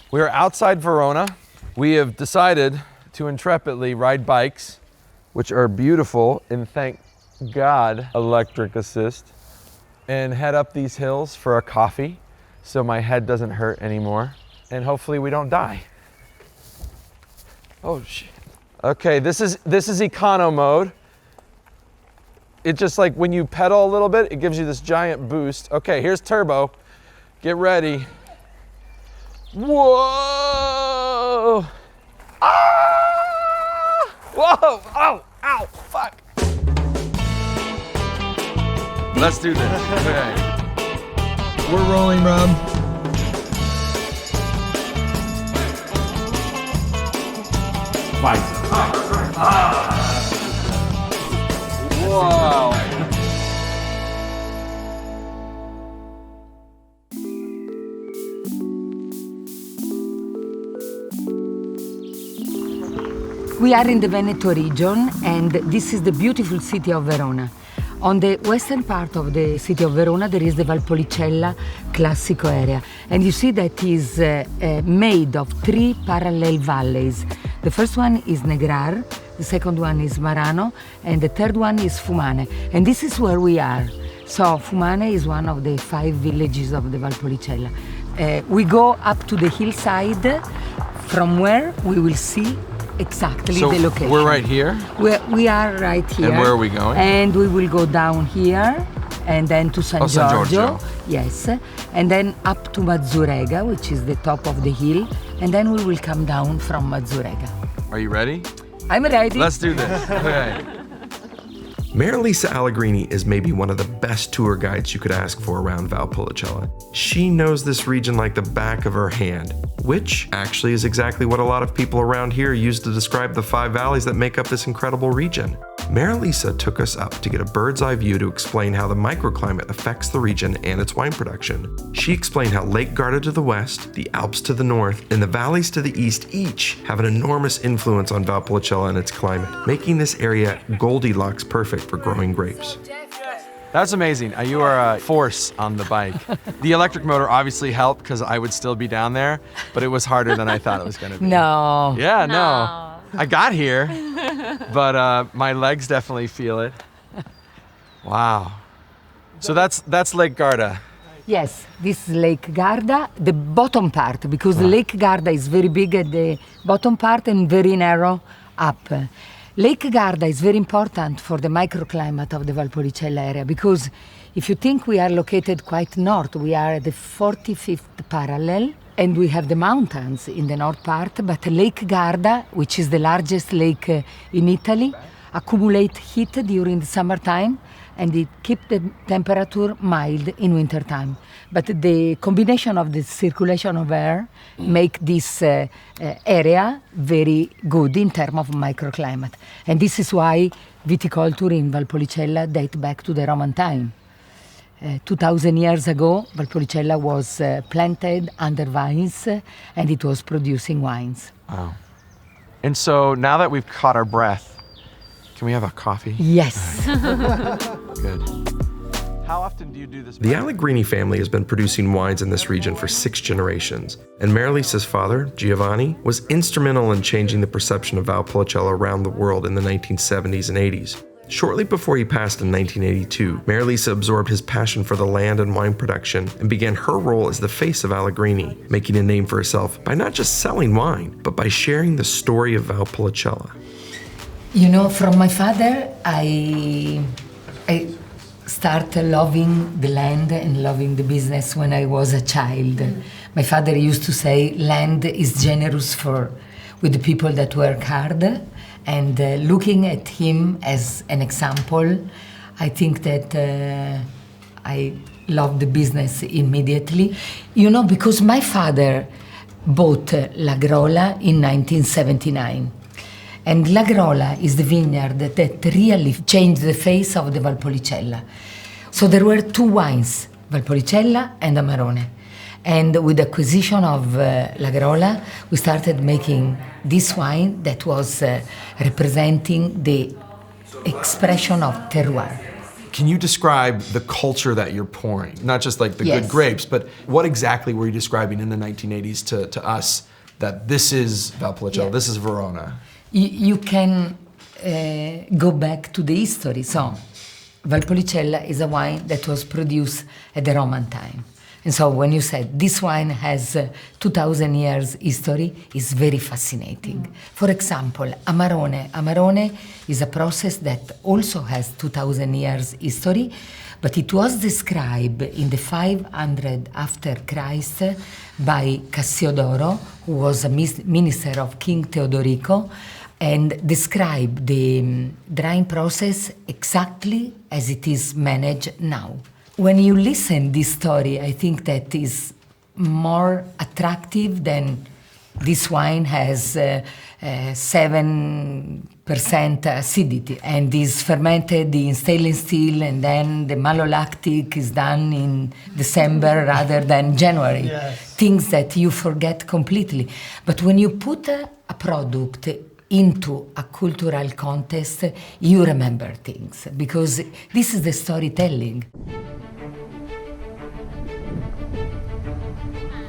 We're outside Verona. We have decided to intrepidly ride bikes, which are beautiful, and thank God, electric assist, and head up these hills for a coffee so my head doesn't hurt anymore, and hopefully we don't die. Oh shit. Okay, this is econo mode. It just like when you pedal a little bit, it gives you this giant boost. Okay, here's turbo. Get ready. Whoa! Ah! Whoa! Oh! Ow! Fuck! Let's do this. Okay. We're rolling, Rob. Fight. Ah! Wow! We are in the Veneto region, and this is the beautiful city of Verona. On the western part of the city of Verona, there is the Valpolicella Classico area. And you see that is made of 3 parallel valleys. The first one is Negrar, the second one is Marano, and the third one is Fumane. And this is where we are. So Fumane is one of the 5 villages of the Valpolicella. We go up to the hillside, from where we will see exactly the location. We're right here? We are right here. And where are we going? And we will go down here and then to San Giorgio. Yes. And then up to Mazzurega, which is the top of the hill. And then we will come down from Mazzurega. Are you ready? I'm ready. Let's do this. Okay. Marilisa Allegrini is maybe one of the best tour guides you could ask for around Valpolicella. She knows this region like the back of her hand, which actually is exactly what a lot of people around here use to describe the 5 valleys that make up this incredible region. Marilisa took us up to get a bird's eye view to explain how the microclimate affects the region and its wine production. She explained how Lake Garda to the west, the Alps to the north, and the valleys to the east each have an enormous influence on Valpolicella and its climate, making this area Goldilocks perfect for growing grapes. That's amazing. You are a force on the bike. The electric motor obviously helped because I would still be down there, but it was harder than I thought it was going to be. No. Yeah, no. I got here, but my legs definitely feel it. Wow. So that's Lake Garda. Yes, this is Lake Garda, the bottom part, because Lake Garda is very big at the bottom part and very narrow up. Lake Garda is very important for the microclimate of the Valpolicella area, because if you think we are located quite north, we are at the 45th parallel, and we have the mountains in the north part, but Lake Garda, which is the largest lake in Italy, accumulates heat during the summertime, and it keeps the temperature mild in wintertime. But the combination of the circulation of air make this area very good in terms of microclimate. And this is why viticulture in Valpolicella dates back to the Roman time. 2,000 years ago, Valpolicella was planted under vines, and it was producing wines. Wow. And so now that we've caught our breath, can we have a coffee? Yes. Good. How often do you do this? The Allegrini family has been producing wines in this region for 6 generations, and Marilisa's father, Giovanni, was instrumental in changing the perception of Valpolicella around the world in the 1970s and 80s. Shortly before he passed in 1982, Marilisa absorbed his passion for the land and wine production and began her role as the face of Allegrini, making a name for herself by not just selling wine, but by sharing the story of Valpolicella. You know, from my father, I started loving the land and loving the business when I was a child. My father used to say, land is generous with the people that work hard. And looking at him as an example, I think that I love the business immediately. You know, because my father bought La Grola in 1979. And La Grola is the vineyard that really changed the face of the Valpolicella. So there were 2 wines, Valpolicella and Amarone. And with the acquisition of La Grola, we started making this wine that was representing the expression of terroir. Can you describe the culture that you're pouring? Not just like the Yes. good grapes, but what exactly were you describing in the 1980s to us that this is Valpolicella, Yeah. this is Verona? You can go back to the history. So, Valpolicella is a wine that was produced at the Roman time. And so when you said this wine has 2,000 years history, it's very fascinating. For example, Amarone. Amarone is a process that also has 2,000 years history, but it was described in the 500 after Christ by Cassiodoro, who was a minister of King Teodorico, and described the drying process exactly as it is managed now. When you listen this story, I think that is more attractive than this wine has 7% acidity and is fermented in stainless steel, and then the malolactic is done in December rather than January. Yes. Things that you forget completely. But when you put a product into a cultural context, you remember things, because this is the storytelling.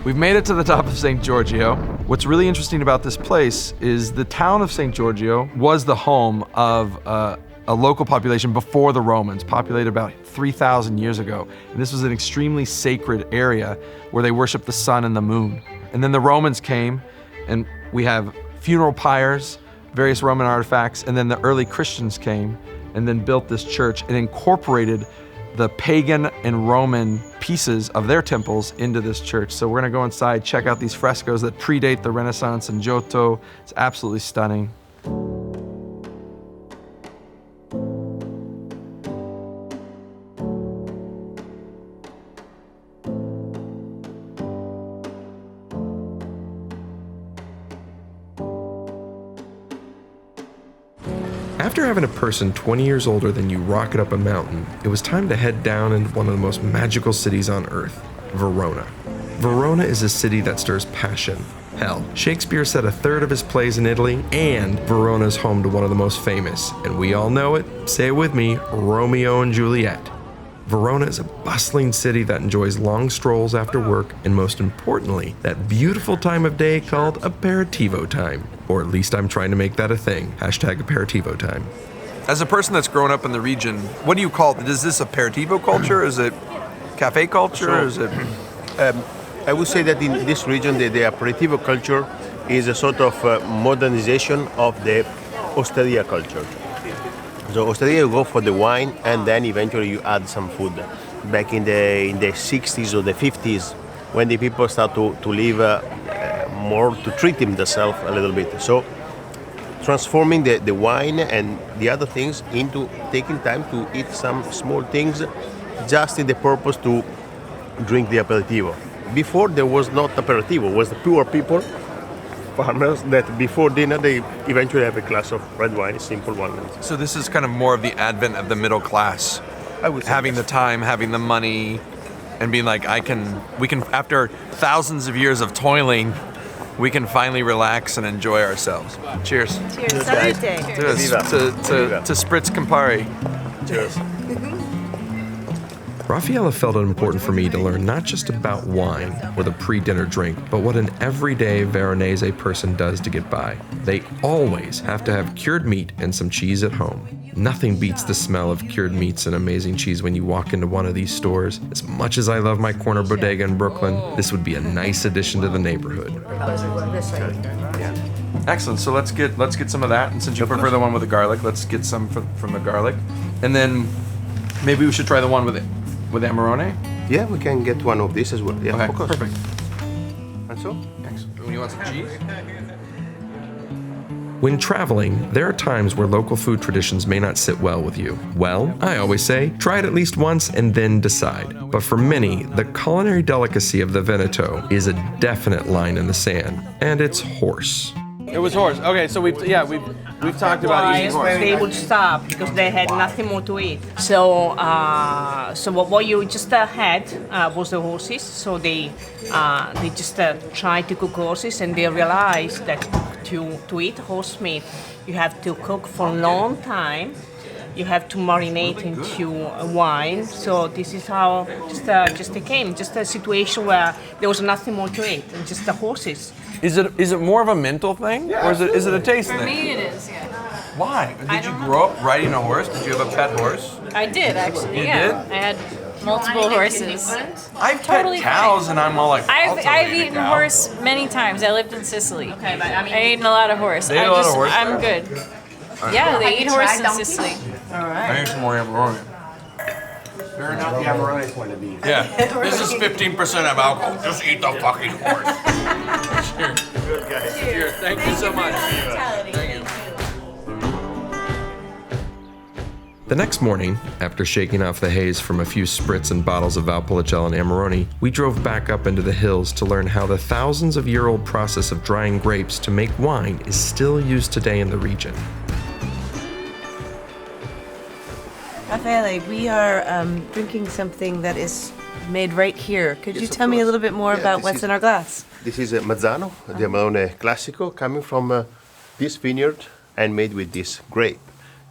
We've made it to the top of St. Giorgio. What's really interesting about this place is the town of St. Giorgio was the home of a local population before the Romans, populated about 3,000 years ago. And this was an extremely sacred area where they worshiped the sun and the moon. And then the Romans came, and we have funeral pyres, various Roman artifacts, and then the early Christians came and then built this church and incorporated the pagan and Roman pieces of their temples into this church. So we're gonna go inside, check out these frescoes that predate the Renaissance and Giotto. It's absolutely stunning. After having a person 20 years older than you rocket up a mountain, it was time to head down into one of the most magical cities on earth, Verona. Verona is a city that stirs passion. Hell, Shakespeare set a third of his plays in Italy, and Verona's home to one of the most famous, and we all know it, say it with me, Romeo and Juliet. Verona is a bustling city that enjoys long strolls after work, and most importantly, that beautiful time of day called aperitivo time. Or at least I'm trying to make that a thing. Hashtag aperitivo time. As a person that's grown up in the region, what do you call it? Is this aperitivo culture? Is it cafe culture? Or is it? I would say that in this region, the aperitivo culture is a sort of modernization of the osteria culture. So osteria, you go for the wine, and then eventually you add some food. Back in the 60s or the 50s, when the people start to live more, to treat themselves a little bit. So transforming the wine and the other things into taking time to eat some small things just in the purpose to drink the aperitivo. Before there was not aperitivo, it was the poor people, farmers, that before dinner they eventually have a glass of red wine, a simple one. So this is kind of more of the advent of the middle class, I would say having the yes. time, having the money, and being like, we can, after thousands of years of toiling, we can finally relax and enjoy ourselves. Cheers. Cheers. guys. Salute. Cheers Viva. to Spritz Campari. Cheers. Raffaella felt it important for me to learn not just about wine or the pre-dinner drink, but what an everyday Veronese person does to get by. They always have to have cured meat and some cheese at home. Nothing beats the smell of cured meats and amazing cheese when you walk into one of these stores. As much as I love my corner bodega in Brooklyn, this would be a nice addition to the neighborhood. Excellent. So let's get some of that. And since you prefer the one with the garlic, let's get some from the garlic. And then maybe we should try the one with Amarone. Yeah, we can get one of these as well. Yeah, Okay, of course. perfect. And so? Excellent. You want some cheese? When traveling, there are times where local food traditions may not sit well with you. Well, I always say, try it at least once and then decide. But for many, the culinary delicacy of the Veneto is a definite line in the sand, and it's horse. It was horse. Okay, so we've talked about eating horse. They would stop because they had nothing more to eat. So, what you just had was the horses. So they just tried to cook horses, and they realized that to eat horse meat, you have to cook for a long time. you have to marinate into wine. So this is how just it came, just a situation where there was nothing more to it, and just the horses. Is it more of a mental thing, or is it a taste For thing? me, it is, yeah. Why? Did you grow up riding a horse? Did you have a pet horse? I did, actually, You yeah. did? I had multiple horses. I've Totally pet cows, and I'm all like, I've eaten horse many times. I lived in Sicily. Okay, but I mean, I ate a lot of horse. They ate a lot of horse I'm good. Yeah, they eat horse in donkeys? Sicily. I need some more Amarone. They're not the Amarone point of view. Yeah, this is 15% of alcohol. Just eat the fucking horse. Cheers. Good guys. Cheers. Thank you so much. Thank you. The next morning, after shaking off the haze from a few spritz and bottles of Valpolicella and Amarone, we drove back up into the hills to learn how the thousands of year old process of drying grapes to make wine is still used today in the region. Raffaele, we are drinking something that is made right here. Could you tell me a little bit more about what's in our glass? This is Mazzano, the Amarone Classico, coming from this vineyard and made with this grape.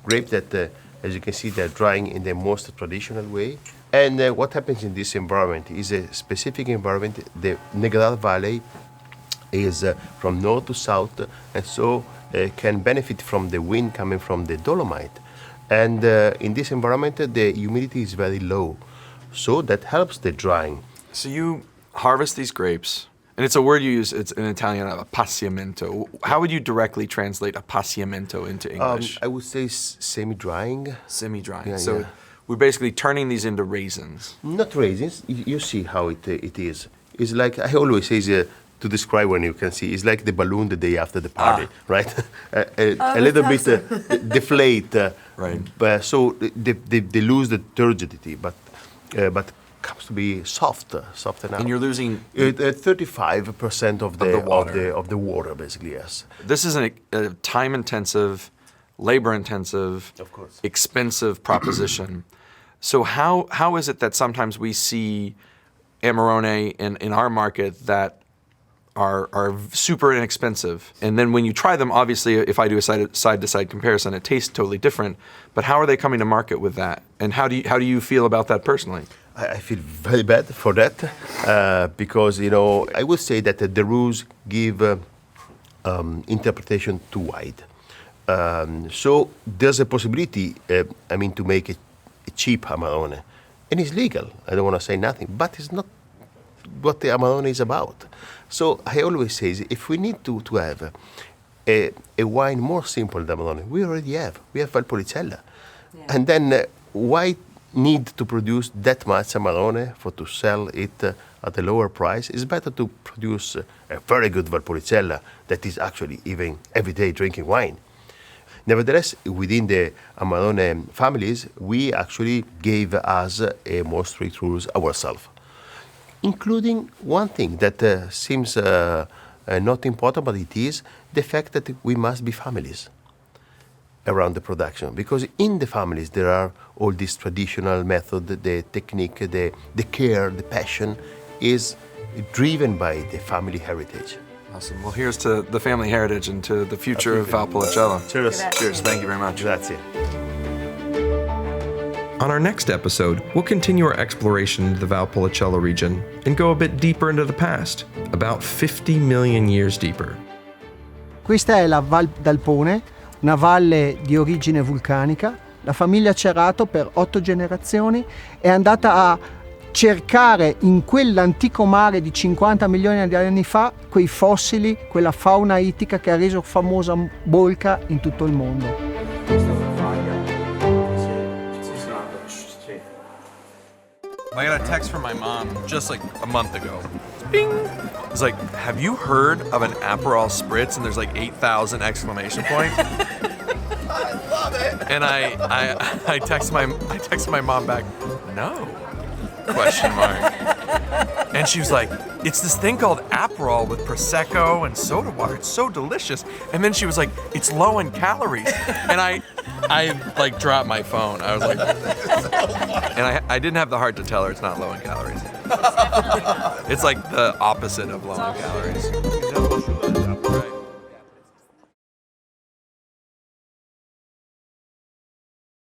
Grape that, as you can see, they're drying in the most traditional way. And what happens in this environment is a specific environment. The Negral Valley is from north to south, and so can benefit from the wind coming from the Dolomite. And in this environment, the humidity is very low, so that helps the drying. So you harvest these grapes, and it's a word you use. It's in Italian, appassimento. How would you directly translate appassimento into English? I would say semi-drying. Semi-drying. Yeah, So yeah. we're basically turning these into raisins. Not raisins. You see how it is. It's like I always say to describe when you can see. It's like the balloon the day after the party, right? a little bit deflate. Right. But so they lose the turgidity, but comes to be softer now. And you're losing. 35% of the water. of the water, basically. Yes. This is a time-intensive, labor-intensive, Of course. expensive proposition. So how is it that sometimes we see Amarone in our market that are super inexpensive, and then when you try them, obviously, if I do a side-to-side comparison, it tastes totally different. But how are they coming to market with that, and how do you feel about that personally? I feel very bad for that because I would say that the rules give interpretation too wide. So there's a possibility, to make a cheap Amarone, and it's legal. I don't want to say nothing, but it's not what the Amarone is about. So I always say, if we need to have a wine more simple than Amarone, we already have. We have Valpolicella. Yeah. And then why need to produce that much Amarone to sell it at a lower price? It's better to produce a very good Valpolicella that is actually even everyday drinking wine. Nevertheless, within the Amarone families, we actually gave us a more strict rules ourselves, including one thing that seems not important, but it is the fact that we must be families around the production, because in the families there are all these traditional methods, the technique, the care, the passion is driven by the family heritage. Awesome. Well, here's to the family heritage and to the future of Valpolicella. Cheers. Cheers. Thank you very much. Grazie. On our next episode, we'll continue our exploration into the Valpolicella region and go a bit deeper into the past, about 50 million years deeper. Questa è la Val d'Alpone, una valle di origine vulcanica. La famiglia Cerato per 8 generazioni è andata a cercare in quell'antico mare di 50 milioni di anni fa quei fossili, quella fauna ittica che ha reso famosa Bolca in tutto il mondo. I got a text from my mom just like a month ago. Bing! It's like, have you heard of an Aperol Spritz? And there's like 8,000 exclamation points. I love it. And I text my mom back, no? Question mark. And she was like, it's this thing called Aperol with Prosecco and soda water. It's so delicious. And then she was like, it's low in calories. And I like dropped my phone. I was like, and I didn't have the heart to tell her it's not low in calories. It's like the opposite of low in calories.